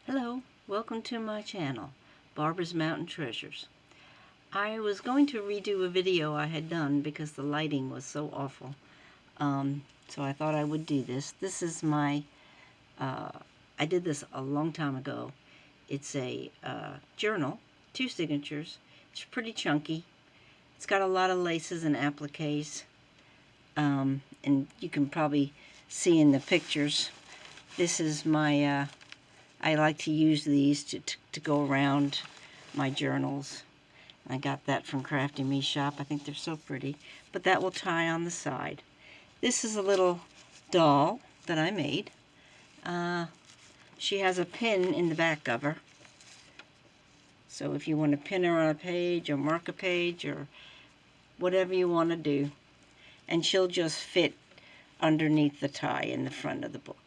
Hello, welcome to my channel, Barbara's Mountain Treasures. I was going to redo a video I had done because the lighting was so awful. So I thought I would do this. This is my, I did this a long time ago. It's a journal, 2 signatures. It's pretty chunky. It's got a lot of laces and appliques. And you can probably see in the pictures. This is my, I like to use these to go around my journals. I got that from Crafty Me Shop. I think they're so pretty. But that will tie on the side. This is a little doll that I made. She has a pin in the back of her. So if you want to pin her on a page or mark a page or whatever you want to do. And she'll just fit underneath the tie in the front of the book.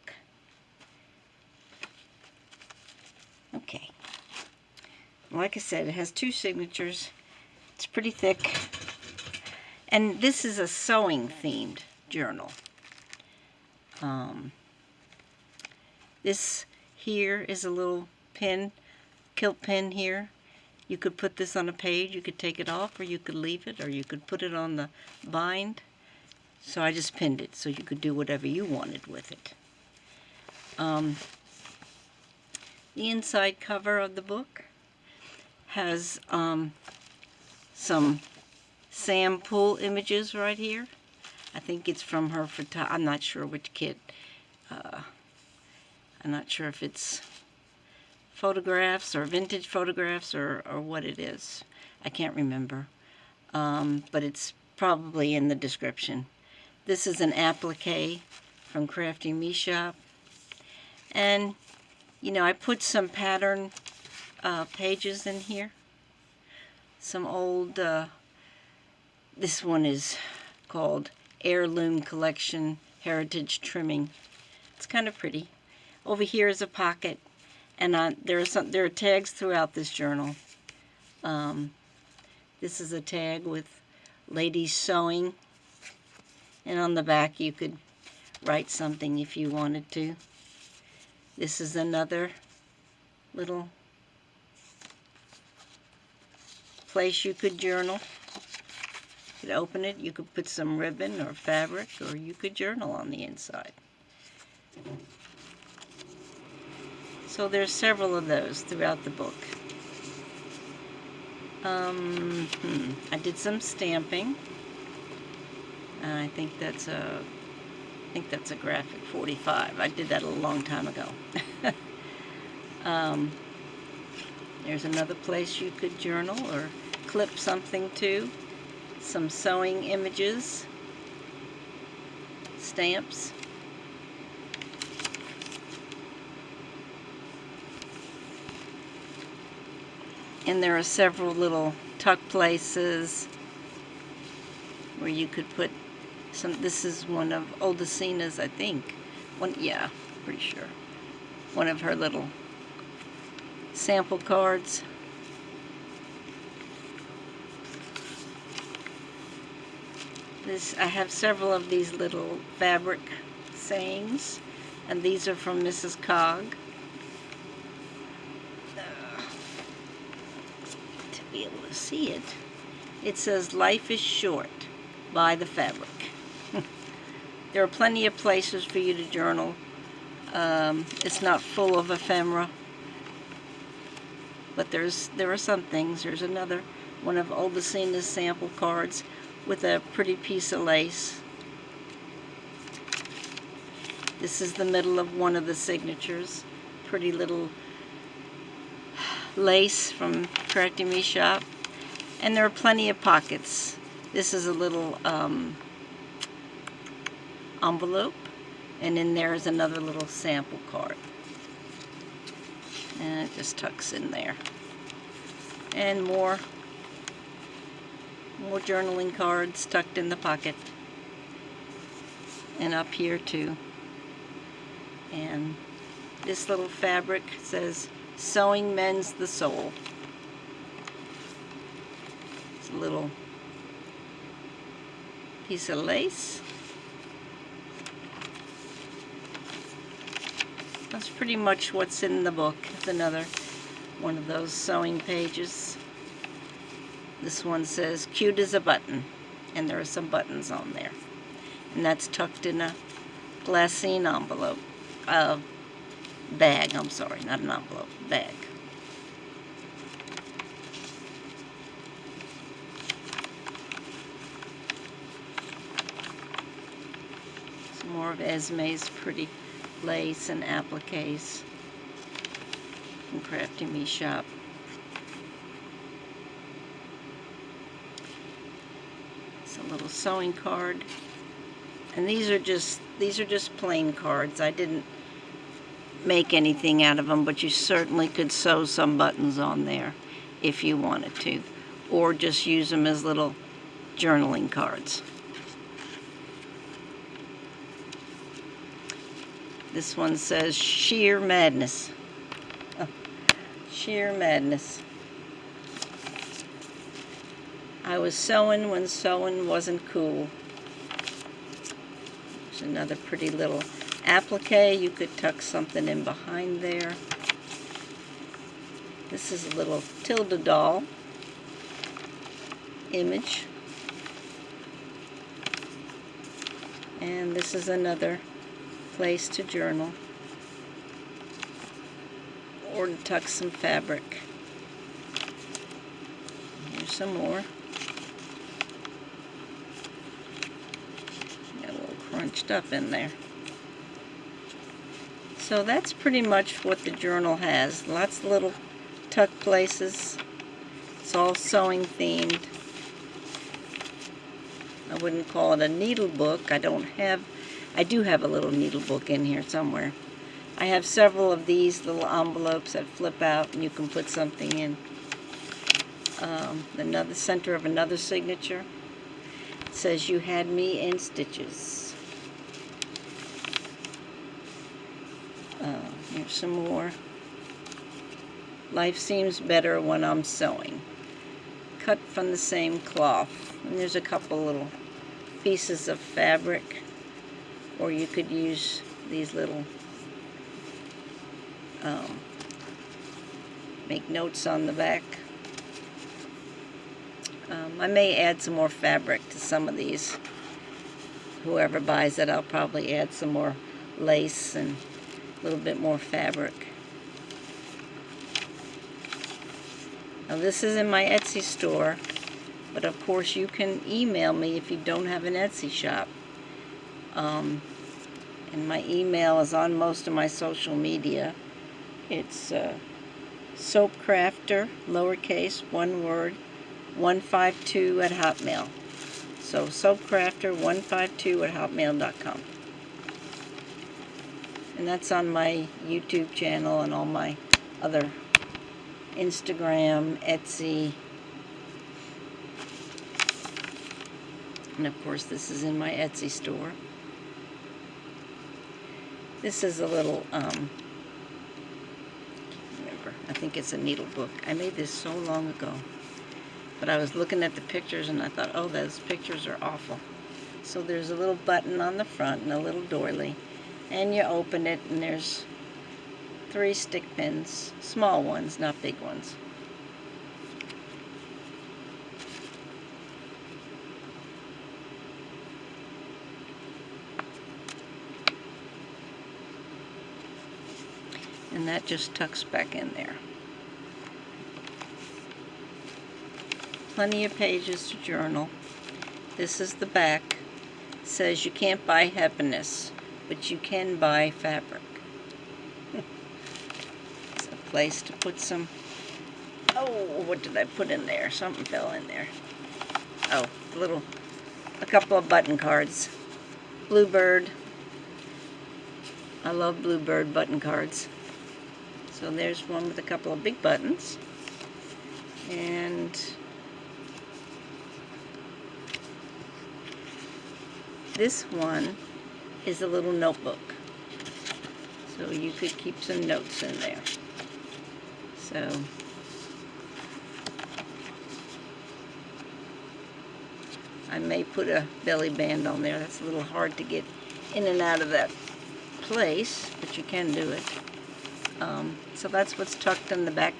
Okay. Like I said, it has 2 signatures. It's pretty thick. And this is a sewing themed journal. This here is a little pin, kilt pin here. You could put this on a page, you could take it off, or you could leave it, or you could put it on the bind. So I just pinned it so you could do whatever you wanted with it. The inside cover of the book has some Sam Poole images right here. I think it's from her I'm not sure which kit. I'm not sure if it's photographs or vintage photographs or what it is. I can't remember. But it's probably in the description. This is an applique from Crafty Me Shop. And, you know, I put some pattern pages in here. Some old, this one is called Heirloom Collection Heritage Trimming. It's kind of pretty. Over here is a pocket, and there are tags throughout this journal. This is a tag with ladies sewing, and on the back you could write something if you wanted to. This is another little place you could journal. You could open it, you could put some ribbon or fabric, or you could journal on the inside. So there's several of those throughout the book. I did some stamping. I think that's a graphic 45. I did that a long time ago. There's another place you could journal or clip something to. Some sewing images, stamps. And there are several little tuck places where you could put some. This is one of Oldacina's, I think. Yeah, pretty sure. One of her little sample cards. I have several of these little fabric sayings, and these are from Mrs. Cog. To be able to see it, it says, "Life is short, buy the fabric." There are plenty of places for you to journal. It's not full of ephemera, but there are some things. There's another one of Oldacina's sample cards with a pretty piece of lace. This is the middle of one of the signatures. Pretty little lace from Crafty Me Shop. And there are plenty of pockets. This is a little envelope, and in there is another little sample card. And it just tucks in there. And more journaling cards tucked in the pocket. And up here too. And this little fabric says, "Sewing mends the soul." It's a little piece of lace. That's pretty much what's in the book. It's another one of those sewing pages. This one says, cute as a button, and there are some buttons on there. And that's tucked in a glassine envelope. Bag, I'm sorry, not an envelope, bag. Some more of Esme's pretty lace and appliques from Crafty Me Shop. It's a little sewing card. And these are just plain cards. I didn't make anything out of them, but you certainly could sew some buttons on there if you wanted to, or just use them as little journaling cards. This one says sheer madness. Oh, sheer madness. I was sewing when sewing wasn't cool. There's another pretty little applique. You could tuck something in behind there. This is a little Tilda doll image. And this is another place to journal or to tuck some fabric. Here's some more. Got a little crunched up in there. So that's pretty much what the journal has. Lots of little tuck places. It's all sewing themed. I wouldn't call it a needle book. I do have a little needle book in here somewhere. I have several of these little envelopes that flip out and you can put something in. Another center of another signature. It says, you had me in stitches. Here's some more. Life seems better when I'm sewing. Cut from the same cloth. And there's a couple little pieces of fabric, or you could use these little make notes on the back. I may add some more fabric to some of these. Whoever buys it, I'll probably add some more lace and a little bit more fabric. Now this is in my Etsy store, but of course you can email me if you don't have an Etsy shop. And my email is on most of my social media. It's soapcrafter, lowercase, one word, 152 at Hotmail. So soapcrafter152 at hotmail.com. And that's on my YouTube channel and all my other Instagram, Etsy. And of course this is in my Etsy store. This is a little, remember, I think it's a needle book. I made this so long ago. But I was looking at the pictures and I thought, oh, those pictures are awful. So there's a little button on the front and a little doily. And you open it and there's 3 stick pins. Small ones, not big ones. And that just tucks back in there. Plenty of pages to journal. This is the back. It says you can't buy happiness, but you can buy fabric. It's a place to put some, oh, what did I put in there? Something fell in there. Oh, a couple of button cards. Bluebird. I love Bluebird button cards. So there's one with a couple of big buttons. And this one is a little notebook. So you could keep some notes in there. So I may put a belly band on there. That's a little hard to get in and out of that place, but you can do it. So that's what's tucked in the back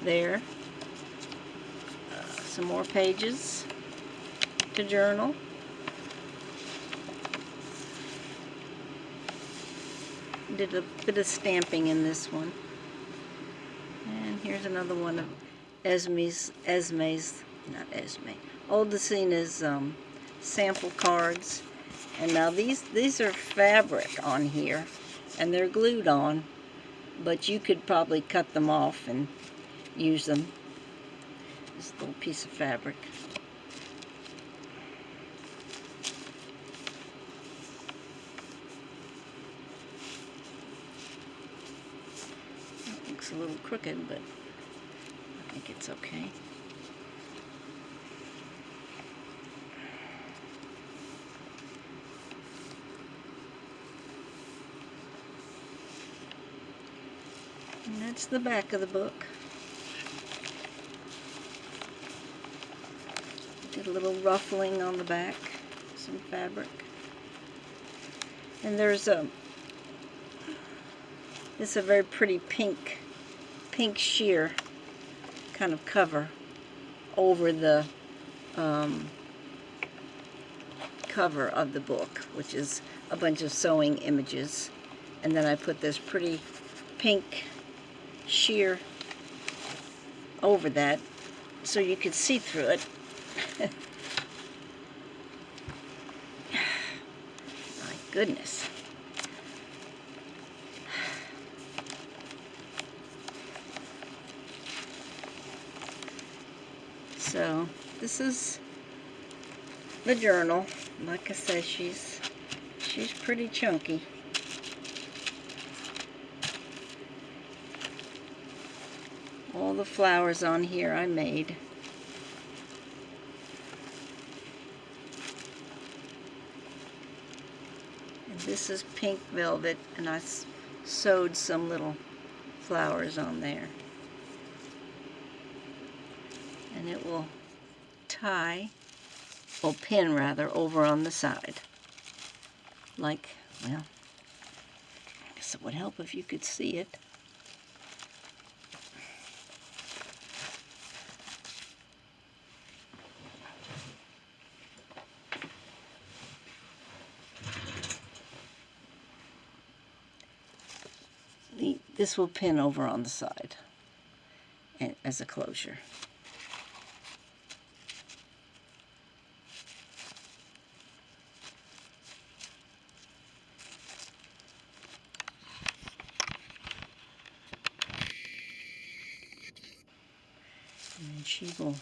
there. Some more pages to journal. Did a bit of stamping in this one. And here's another one of Esme's, not Esme, Oldacina's sample cards. And now these are fabric on here, and they're glued on, but you could probably cut them off and use them. This little piece of fabric. It looks a little crooked, but I think it's okay. And that's the back of the book. Did a little ruffling on the back, some fabric. And there's this is a very pretty pink sheer kind of cover over the cover of the book, which is a bunch of sewing images. And then I put this pretty pink sheer over that so you could see through it. My goodness. So this is the journal. Like I said, she's pretty chunky. All the flowers on here I made. And this is pink velvet, and I sewed some little flowers on there. And it will tie, or pin rather, over on the side. Like, well, I guess it would help if you could see it. This will pin over on the side as a closure. And then she will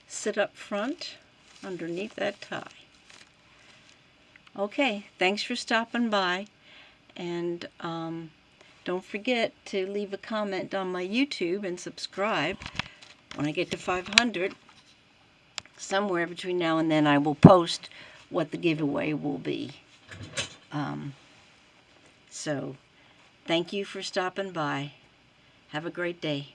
sit up front underneath that tie. Okay, thanks for stopping by, and don't forget to leave a comment on my YouTube and subscribe. When I get to 500, somewhere between now and then, I will post what the giveaway will be. So, thank you for stopping by. Have a great day.